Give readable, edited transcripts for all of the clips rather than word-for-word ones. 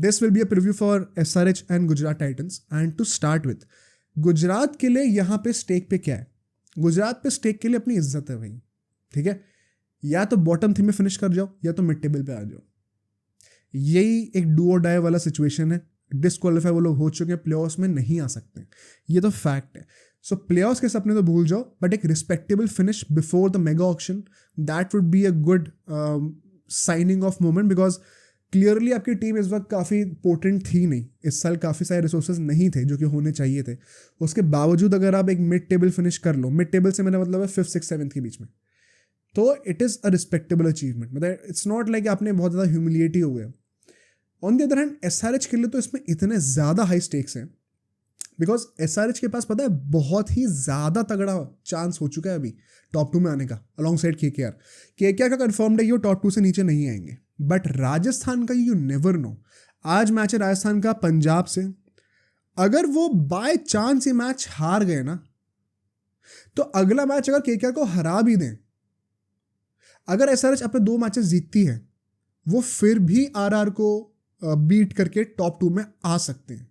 This will be a preview for SRH and Gujarat titans. And to start with, Gujarat के लिए यहाँ पे stake पे क्या है? गुजरात पे स्टेक के लिए अपनी इज्जत है भाई. ठीक है, या तो बॉटम 3 में फिनिश कर जाओ या तो मिड टेबल पे आ जाओ. यही एक डू और डाई वाला सिचुएशन है. डिस्क्वालीफाई वो लोग हो चुके हैं, प्लेऑफ्स में नहीं आ सकते, ये तो फैक्ट है. सो प्लेऑफ्स के सपने तो भूल जाओ, बट एक respectable finish before the mega auction, that would be a good signing off moment. Because clearly आपकी टीम इस वक्त काफ़ी पोटेंट थी नहीं. इस साल काफ़ी सारे रिसोर्सेज नहीं थे जो कि होने चाहिए थे. उसके बावजूद अगर आप एक मिड टेबल फिनिश कर लो, मिड टेबल से मेरा मतलब है 5th 6th 7th के बीच में, तो it is a respectable achievement. मतलब इट्स नॉट लाइक आपने बहुत ज़्यादा ह्यूमिलिएट हो गया. On the other hand SRH के लिए तो इसमें इतने ज़्यादा हाई स्टेक्स हैं, बिकॉज SRH के पास पता है बहुत ही ज़्यादा तगड़ा चांस हो चुका है अभी टॉप 2 में आने का, अलॉन्ग साइड KKR. KKR का कन्फर्म्ड है ये टॉप 2 से नीचे नहीं आएंगे. बट राजस्थान का यू नेवर नो. आज मैच है राजस्थान का पंजाब से. अगर वो बाय चांस ये मैच हार गए ना, तो अगला मैच अगर KKR को हरा भी दें, अगर SRH अपने 2 मैचेस जीतती है, वो फिर भी RR को बीट करके टॉप 2 में आ सकते हैं.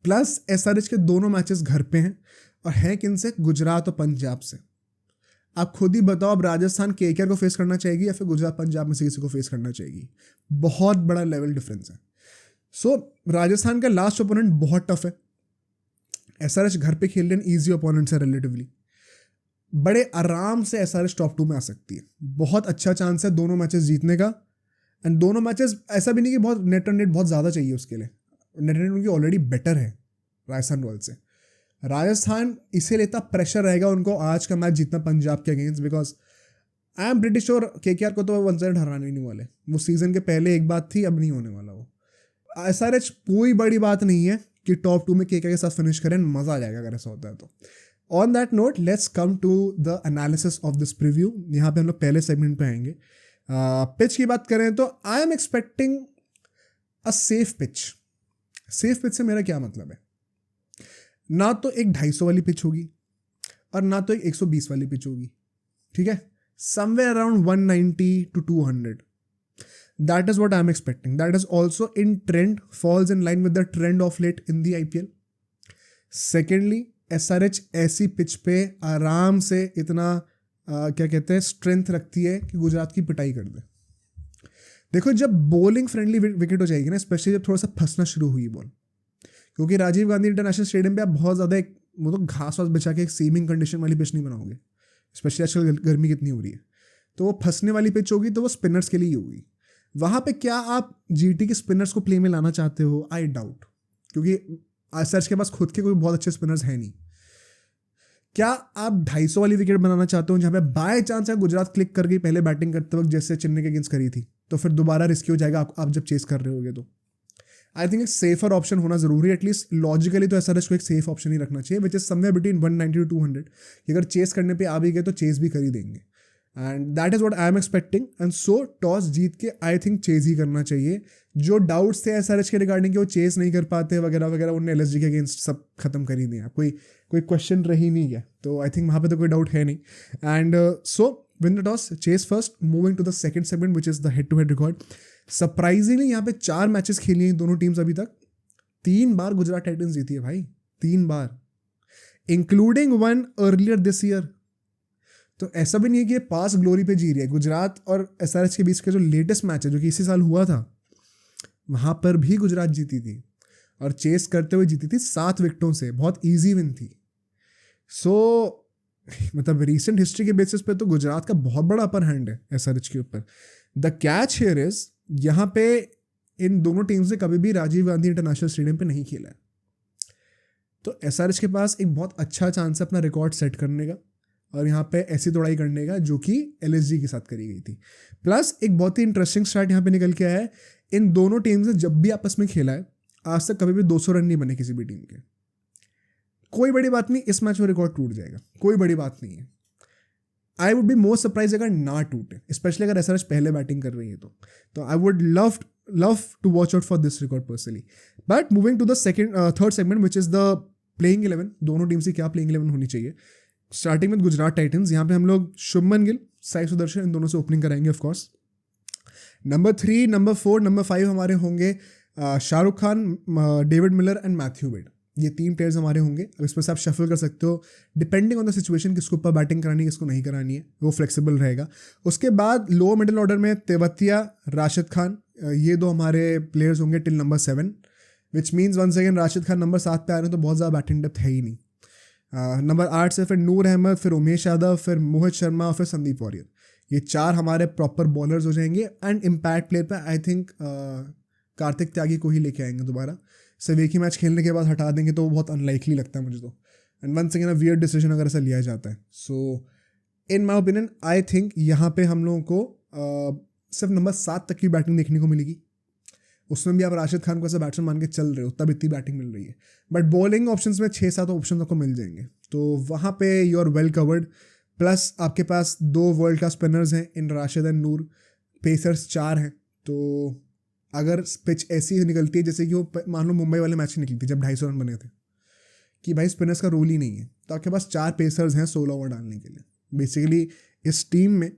प्लस SRH के दोनों मैचेस घर पे हैं, और हैं किन से? गुजरात और पंजाब से. आप खुद ही बताओ, अब राजस्थान KKR को फेस करना चाहेगी या फिर गुजरात पंजाब में से किसी को फेस करना चाहेगी? बहुत बड़ा लेवल डिफरेंस है. सो राजस्थान का लास्ट ओपोनेंट बहुत टफ है. SRH घर पे खेल रहे हैं, ईजी ओपोनेंट्स है रिलेटिवली. बड़े आराम से SRH टॉप 2 में आ सकती है. बहुत अच्छा चांस है दोनों मैचेस जीतने का. एंड दोनों मैचेस ऐसा भी नहीं कि बहुत नेट रन रेट बहुत ज़्यादा चाहिए उसके लिए. नेट रन रेट उनकी ऑलरेडी बेटर है राजस्थान रॉयल्स से. राजस्थान इसीलिए इतना प्रेशर रहेगा उनको आज का मैच जीतना पंजाब के against, because I am pretty sure KKR को तो 1 साइड हराने नहीं वाले. वो सीजन के पहले एक बात थी, अब नहीं होने वाला वो. SRH कोई बड़ी बात नहीं है कि टॉप 2 में KKR के साथ फिनिश करें, मज़ा आ जाएगा अगर ऐसा होता है तो. On that note, let's come to the analysis of this preview. यहाँ पे हम लोग पहले सेगमेंट पे आएंगे. पिच की बात करें तो आई am expecting a safe pitch. Safe pitch से मेरा क्या मतलब है? ना तो एक 250 वाली पिच होगी और ना तो एक 120 वाली पिच होगी. ठीक है, somewhere around 190 to 200. That is what I am expecting. That is also in trend, falls in line with the trend of late in the IPL. Secondly, SRH ऐसी पिच पे आराम से इतना क्या कहते हैं स्ट्रेंथ रखती है कि गुजरात की पिटाई कर दे. देखो, जब बॉलिंग फ्रेंडली विकेट हो जाएगी ना, स्पेशली जब थोड़ा सा फंसना शुरू हुई बॉल, क्योंकि राजीव गांधी इंटरनेशनल स्टेडियम पे आप बहुत ज़्यादा एक वो तो घास वास बिछा के एक सीमिंग कंडीशन वाली पिच नहीं बनाओगे. स्पेशली आजकल गर्मी कितनी हो रही है, तो वो फंसने वाली पिच होगी, तो वो स्पिनर्स के लिए ही होगी. वहाँ पे क्या आप GT के स्पिनर्स को प्ले में लाना चाहते हो? आई डाउट, क्योंकि SRH के पास खुद के कोई बहुत अच्छे स्पिनर्स हैं नहीं. क्या आप 250 वाली विकेट बनाना चाहते हो जहाँ पे बाय चांस है गुजरात क्लिक कर गई पहले बैटिंग करते वक्त, जैसे चेन्नई के अगेंस्ट करी थी, तो फिर दोबारा रिस्की हो जाएगा आप जब चेस कर रहे होगे. तो आई थिंक एक सेफर ऑप्शन होना जरूरी है. एटलीस्ट लॉजिकली तो SRH को एक सेफ ऑप्शन ही रखना चाहिए, which is somewhere between 190 to 200. कि अगर चेस करने पे आ भी गए तो चेस भी कर ही देंगे. And that is what I am expecting. And so toss जीत के आई थिंक चेस ही करना चाहिए. जो डाउट्स थे SRH के रिगार्डिंग कि वो चेस नहीं कर पाते वगैरह वगैरह, उन्होंने LSG के अगेंस्ट सब खत्म कर ही दिया. कोई क्वेश्चन रही नहीं है, तो आई थिंक वहाँ पे तो कोई डाउट है नहीं. And so win the toss, chase first, moving to the second segment which is the head to head record. Surprisingly यहाँ पे 4 मैचेस खेली हैं दोनों टीम्स अभी तक. 3 बार गुजरात टाइटंस जीती है भाई, 3 बार, इंक्लूडिंग 1 अर्लियर दिस ईयर. तो ऐसा भी नहीं है कि ये पास ग्लोरी पे जी रही है. गुजरात और SRH के बीच का जो लेटेस्ट मैच है जो कि इसी साल हुआ था, वहाँ पर भी गुजरात जीती थी और चेस करते हुए जीती थी 7 विकेटों से. बहुत ईजी विन थी. सो मतलब रीसेंट हिस्ट्री के बेसिस पे तो गुजरात का बहुत बड़ा अपर हैंड है SRH के ऊपर. द कैच हियर इज, यहाँ पे इन दोनों टीम्स ने कभी भी राजीव गांधी इंटरनेशनल स्टेडियम पे नहीं खेला है. तो SRH के पास एक बहुत अच्छा चांस है अपना रिकॉर्ड सेट करने का और यहाँ पे ऐसी तोड़ाई करने का जो कि LSG के साथ करी गई थी. प्लस एक बहुत ही इंटरेस्टिंग स्टार्ट यहाँ पे निकल के आया है. इन दोनों टीम्स ने जब भी आपस में खेला है आज तक कभी भी 200 रन नहीं बने किसी भी टीम के. कोई बड़ी बात नहीं, इस मैच में रिकॉर्ड टूट जाएगा, कोई बड़ी बात नहीं है. I would be more surprise अगर ना टूटे, स्पेशली अगर SRH पहले बैटिंग कर रही है तो I would love to watch out for this record personally. But moving to the third segment which is the playing 11. दोनों टीम्स की क्या प्लेइंग 11 होनी चाहिए. स्टार्टिंग विद गुजरात टाइटंस, यहाँ पे हम लोग शुभमन गिल, साई सुदर्शन, इन दोनों से ओपनिंग कराएंगे ऑफकोर्स. नंबर 3, नंबर 4, नंबर 5 हमारे होंगे Shahrukh Khan, David Miller and Matthew Wade. ये 3 प्लेयर्स हमारे होंगे। अब इसमें से आप शफल कर सकते हो डिपेंडिंग ऑन द सिचुएशन, किसको ऊपर बैटिंग करानी है किसको नहीं करानी है, वो फ्लेक्सिबल रहेगा। उसके बाद लो मिडिल ऑर्डर में तेवतिया, राशिद खान, ये 2 हमारे प्लेयर्स होंगे till number 7, which means once again Rashid Khan number 7 पे आ रहे हैं तो बहुत ज़्यादा बैटिंग डेप्थ है ही नहीं। नंबर 8 से फिर नूर अहमद, फिर उमेश यादव, फिर मोहित शर्मा और फिर संदीप वॉरियर। ये 4 हमारे प्रॉपर बॉलर्स हो जाएंगे। एंड इम्पैक्ट प्लेयर पे आई थिंक कार्तिक त्यागी को ही लेके आएंगे दोबारा। सिर्फ एक ही मैच खेलने के बाद हटा देंगे तो वो बहुत अनलाइकली लगता है मुझे तो। And once again weird decision अगर ऐसा लिया जाता है। सो इन माई ओपिनियन आई थिंक यहाँ पे हम लोगों को सिर्फ नंबर 7 तक की बैटिंग देखने को मिलेगी। उसमें भी आप राशिद खान को ऐसा बैट्समैन मान के चल रहे हो तब इतनी बैटिंग मिल रही है। बट बॉलिंग ऑप्शंस में 6-7 ऑप्शन आपको मिल जाएंगे, तो वहाँ पे you are well covered. Plus आपके पास 2 वर्ल्ड क्लास स्पिनर्स हैं in Rashid and Noor, pacers 4 हैं। तो अगर पिच ऐसी निकलती है जैसे कि वो मान लो मुंबई वाले मैच में निकली थी जब 250 रन बने थे, कि भाई स्पिनर्स का रोल ही नहीं है, तो आपके पास 4 पेसर्स हैं 16 ओवर डालने के लिए। बेसिकली इस टीम में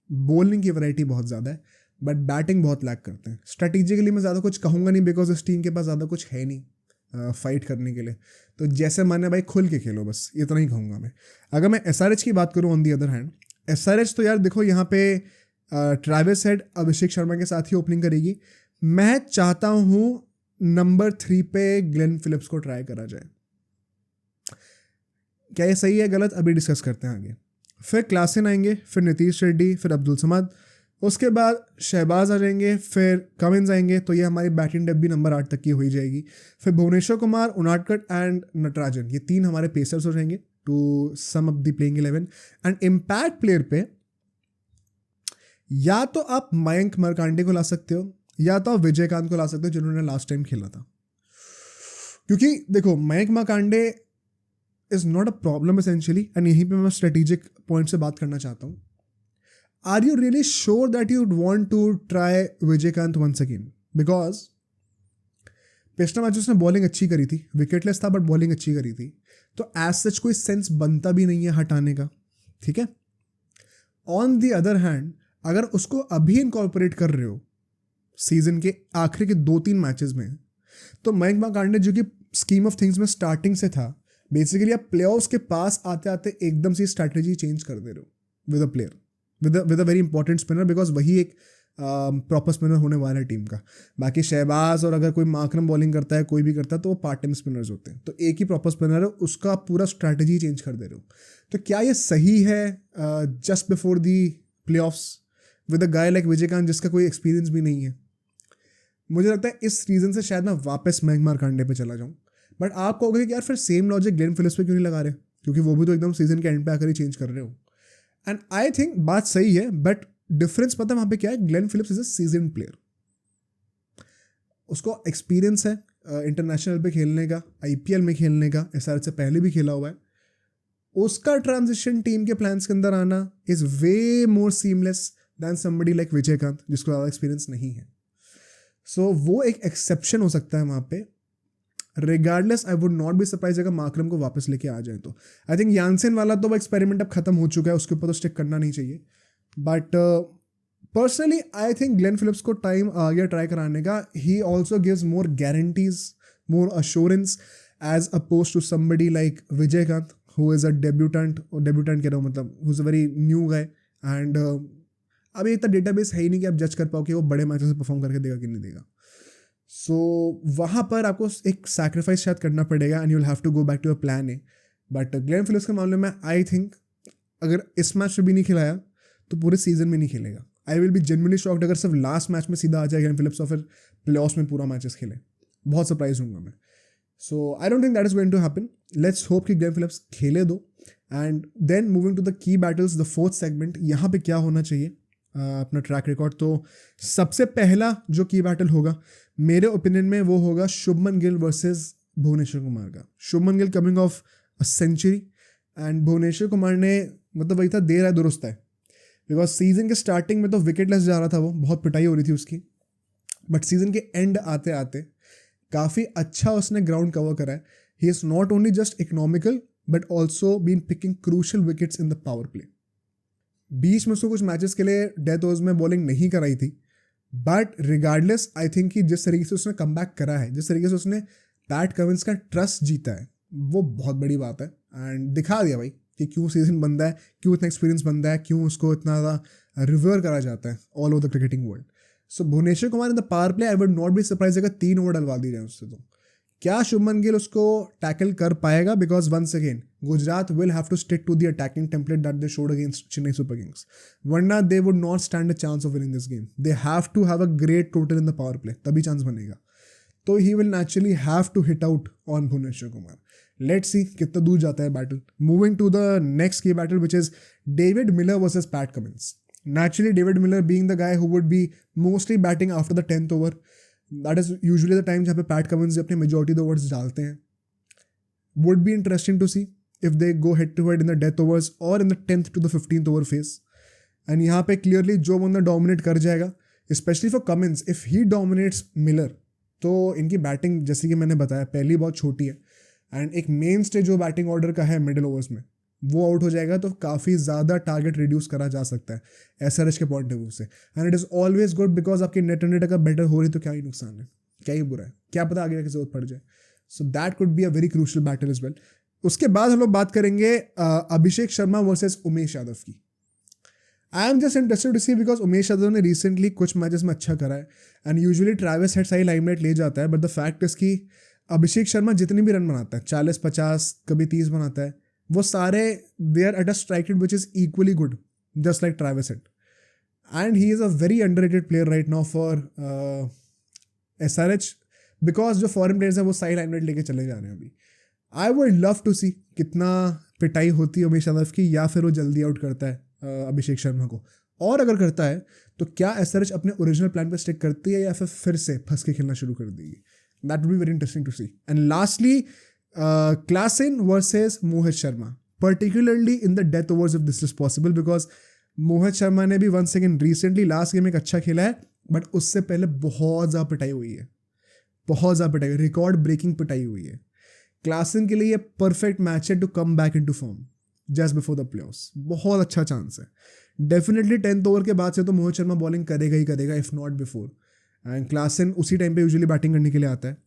बॉलिंग की वैरायटी बहुत ज़्यादा है बट बैटिंग बहुत लैक करते हैं। स्ट्रेटेजिकली मैं ज़्यादा कुछ कहूँगा नहीं बिकॉज इस टीम के पास ज़्यादा कुछ है नहीं फाइट करने के लिए। तो जैसे माने भाई खुल के खेलो, बस इतना ही कहूँगा मैं। अगर मैं SRH की बात करूँ on the other hand, SRH तो यार देखो यहाँ पे ट्रैविस हेड अभिषेक शर्मा के साथ ही ओपनिंग करेगी। मैं चाहता हूँ नंबर 3 पे ग्लेन फिलिप्स को ट्राई करा जाए। क्या ये सही है गलत अभी डिस्कस करते हैं आगे। फिर क्लासन आएंगे, फिर नीतीश रेड्डी, फिर अब्दुल समद, उसके बाद शहबाज आ जाएंगे, फिर कमिंस आएंगे। तो ये हमारी बैटिंग डेप्थ भी नंबर 8 तक की हो ही जाएगी। फिर भुवनेश्वर कुमार, उनादकट एंड नटराजन, ये 3 हमारे पेसर्स हो जाएंगे to sum up the playing 11। And impact player पे या तो आप मयंक मरकांडे को ला सकते हो या तो आप विजयकांत को ला सकते हो जिन्होंने लास्ट टाइम खेला था। क्योंकि देखो Mayank Markande is not a problem essentially. And यहीं पे मैं स्ट्रेटेजिक पॉइंट से बात करना चाहता हूँ। Are you really sure that you want to try Vijayakanth once again? Because पिछले मैच उसने बॉलिंग अच्छी करी थी, विकेटलेस था बट बॉलिंग अच्छी करी थी, तो एज सच कोई सेंस बनता भी नहीं है हटाने का, ठीक है। ऑन दी अदर हैंड अगर उसको अभी इनकॉर्पोरेट कर रहे हो सीजन के आखिरी के 2-3 मैचेस में, तो मयंक मरकांडे जो कि स्कीम ऑफ थिंग्स में स्टार्टिंग से था, बेसिकली आप प्लेऑफ्स के पास आते आते एकदम से स्ट्रैटेजी चेंज कर दे रहे हो with a player, with a very important spinner, because वही एक प्रॉपर स्पिनर होने वाला है टीम का। बाकी शहबाज और अगर कोई मार्करम बॉलिंग करता है, कोई भी करता है, तो वो पार्ट टाइम स्पिनर्स होते हैं। तो एक ही प्रॉपर स्पिनर है, उसका पूरा स्ट्रैटेजी चेंज कर दे रहे हो। तो क्या ये सही है just before the playoffs with a guy like Vijayakanth जिसका कोई एक्सपीरियंस भी नहीं है? मुझे लगता है इस रीज़न से शायद मैं वापस मयंक मरकांडे पे चला जाऊँ। बट आप कहोगे कि यार फिर सेम लॉजिक ग्लेन फिलिप्स पे क्यों नहीं लगा रहे, क्योंकि वो भी तो एकदम सीजन के एंड पे आकर ही चेंज कर रहे हो। एंड आई थिंक बात सही है बट डिफरेंस पता है वहाँ पे क्या है? Glenn Phillips is a season player, उसको एक्सपीरियंस है इंटरनेशनल पे खेलने का, IPL में खेलने का, SRH से पहले भी खेला हुआ है। उसका ट्रांजिशन टीम के प्लान्स के अंदर आना is way more seamless than somebody like Vijayakanth जिसको ज़्यादा एक्सपीरियंस नहीं है। सो वो एक एक्सेप्शन हो सकता है वहाँ पे। Regardless I would not be surprise अगर मार्करम को वापस लेके आ जाए तो। आई थिंक यानसेन वाला तो वो एक्सपेरिमेंट अब खत्म हो चुका है, उसके ऊपर तो स्टिक करना नहीं चाहिए। But personally I think Glenn Phillips को टाइम आ गया ट्राई कराने का। He also gives more guarantees, more assurance as opposed to somebody like Vijayakanth who is a debutant, और डेब्यूटेंट कह रहा हूँ मतलब who is a very new guy. And अभी इतना डेटाबेस है ही नहीं कि आप जज कर पाओ कि वो बड़े मैचेस में परफॉर्म करके देगा कि नहीं देगा। सो वहाँ पर आपको एक सैक्रिफाइस शायद करना पड़ेगा and you will have to go back to a plan A. But Glenn Phillips के मामले में आई थिंक अगर इस मैच में भी नहीं खिलाया तो पूरे सीजन में नहीं खेलेगा। I will be genuinely shocked अगर सिर्फ लास्ट मैच में सीधा आ जाए ग्लेन फिलिप्स और फिर प्लेऑफ्स में पूरा मैचेस खेले, बहुत सरप्राइज हूँगा मैं। So I don't think that is going to happen. Let's hope कि ग्लेन फिलिप्स खेले दो। And then moving to the key battles, the fourth segment, यहाँ पे क्या होना चाहिए अपना ट्रैक रिकॉर्ड। तो सबसे पहला जो की बैटल होगा मेरे ओपिनियन में वो होगा शुभमन गिल वर्सेस भुवनेश्वर कुमार का। Shubman Gill coming off a century and Bhuvneshwar Kumar ने मतलब वही था, देर है दुरुस्त है, बिकॉज सीजन के स्टार्टिंग में तो विकेटलेस जा रहा था, वो बहुत पिटाई हो रही थी उसकी। बट सीजन के एंड आते आते काफ़ी अच्छा उसने ग्राउंड कवर करा है। He is not only just economical but also been picking crucial wickets in the power play. बीच में उसको कुछ मैचेस के लिए डेथ ओवर्स में बॉलिंग नहीं कराई थी, बट रिगार्डलेस आई थिंक कि जिस तरीके से उसने कम बैक करा है, जिस तरीके से उसने पैट कमिंस का ट्रस्ट जीता है, वो बहुत बड़ी बात है. एंड दिखा दिया भाई कि क्यों सीजन बनता है, क्यों इतना एक्सपीरियंस बनता है, क्यों उसको इतना ज़्यादा रिव्यूअर करा जाता है all over the cricketing world. So Bhuvneshwar Kumar in the power play I would not be surprise अगर 3 ओवर डलवा दी जाए उससे. तो क्या शुभमन गिल उसको टैकल कर पाएगा? Because once again Gujarat will have to stick to the attacking template that they showed against Chennai super kings. वरना they would not stand a chance of winning this game. They have to have a great total in the power play, तभी chance बनेगा. तो he will naturally have to hit out on Bhuvneshwar Kumar. Let's see कितना दूर जाता है battle. Moving to the next की battle which is David Miller versus PAT Cummins. Naturally, David Miller being the guy who would be mostly batting after the 10th over. That is usually the time जहाँ पे PAT Cummins अपने majority of the overs डालते हैं. Would be interesting to see if they go head to head in the death overs or in the 10th to the 15th over phase. And यहाँ पे clearly जो बंदा dominate कर जाएगा, especially for Cummins, if he dominates Miller, तो इनकी batting जैसे कि मैंने बताया पहली बहुत छोटी है. एंड एक मेन स्टे जो बैटिंग ऑर्डर का है मिडिल ओवर्स में, वो आउट हो जाएगा तो काफ़ी ज़्यादा टारगेट रिड्यूस करा जा सकता है एसआरएच के पॉइंट ऑफ व्यू से. And it is always good because आपकी नेट रन रेट अगर बेटर हो रही तो क्या ही नुकसान है, क्या ही बुरा है, क्या पता आगे की जरूरत पड़ जाए. So that could be a very crucial battle is well. उसके बाद हम लोग बात करेंगे अभिषेक शर्मा वर्सेस उमेश यादव की. I am just interested to see because Umesh Yadav ने रिसेंटली कुछ मैचेस में अच्छा करा है एंड यूजुअली ट्रैविस हेड सही लाइमलाइट ले जाता है. बट द फैक्ट इज कि अभिषेक शर्मा जितनी भी रन बनाता है 40-50 कभी 30 बनाता है, वो सारे they are at a strike rate which is equally good just like Travis Head. And he is a very underrated player right now for SRH because जो फॉरेन प्लेयर्स हैं वो सही लाइमलाइट लेके चले जा रहे हैं अभी. आई वुड लव टू सी कितना पिटाई होती है उमेश यादव की, या फिर वो जल्दी आउट करता है अभिषेक शर्मा को. और अगर करता है तो क्या SRH अपने ओरिजिनल प्लान पर स्टिक करती है या फिर से फंस के खेलना शुरू कर देगी. That would be very interesting to see. And lastly Klassen versus Mohit Sharma, particularly in the death overs if this is possible, because Mohit Sharma ने भी once again recently last game एक अच्छा खेला है, बट उससे पहले बहुत ज़्यादा पिटाई हुई है, बहुत ज़्यादा पिटाई, रिकॉर्ड ब्रेकिंग पिटाई हुई है. क्लासन के लिए ये परफेक्ट मैच है to come back into form just before the playoffs. बहुत अच्छा चांस है. डेफिनेटली 10th ओवर के बाद से तो मोहित शर्मा बॉलिंग करेगा ही करेगा, if not before. And Klaasen उसी टाइम पे यूजुअली बैटिंग करने के लिए आता है.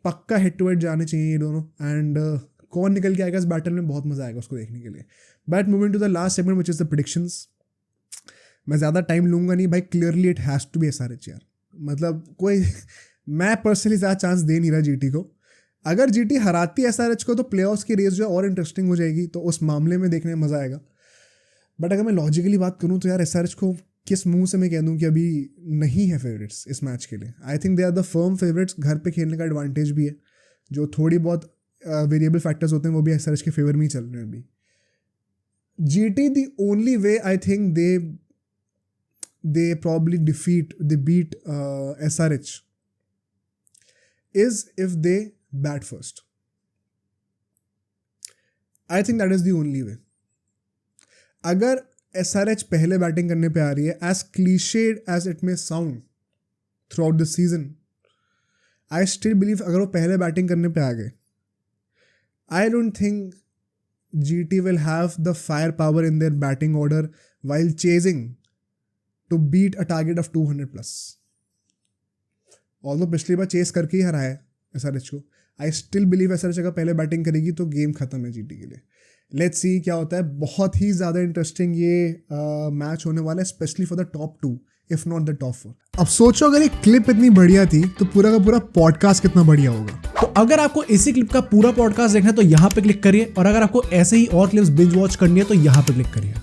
पक्का हेड टू हेड जाने चाहिए ये दोनों. एंड कौन निकल के आएगा इस बैटल में, बहुत मजा आएगा उसको देखने के लिए. But moving to the last segment which is the predictions. मैं ज़्यादा टाइम लूँगा नहीं भाई. Clearly it has to be SRH यार. मतलब कोई मैं पर्सनली ज़्यादा चांस दे नहीं रहा GT को. अगर GT हराती है SRH को तो प्लेऑफ्स की रेस जो है और इंटरेस्टिंग हो जाएगी, तो उस मामले में देखने में मज़ा आएगा. बट अगर मैं लॉजिकली बात करूँ तो यार SRH को किस मुंह से मैं कह दूं कि अभी नहीं है फेवरेट्स इस मैच के लिए. I think they are the firm favourites. घर पे खेलने का एडवांटेज भी है, जो थोड़ी बहुत वेरिएबल फैक्टर्स होते हैं वो भी SRH के फेवर में ही चल रहे हैं अभी. GT the only way I think they probably beat SRH is if they bat first. I think that is the only way. अगर SRH पहले बैटिंग करने पे आ रही है, as clichéd as it may sound throughout the season, I still believe अगर वो पहले बैटिंग करने पे आ गए, I don't think GT will have the fire power in their batting order while chasing to beat a target of 200+. Although पिछली बार chess करके ही हराया SRH को, आई स्टिल बिलीव SRH अगर पहले बैटिंग करेगी तो गेम खत्म है GT के लिए. लेट्स सी क्या होता है. बहुत ही ज़्यादा इंटरेस्टिंग ये मैच होने वाला है, specially for the top 2 if not the top 4. अब सोचो अगर ये क्लिप इतनी बढ़िया थी तो पूरा का पूरा पॉडकास्ट कितना बढ़िया होगा. तो अगर आपको इसी क्लिप का पूरा पॉडकास्ट देखना है तो यहाँ पे क्लिक करिए, और अगर आपको ऐसे ही और क्लिप्स बिंज वॉच करनी है तो यहाँ पे क्लिक करिए.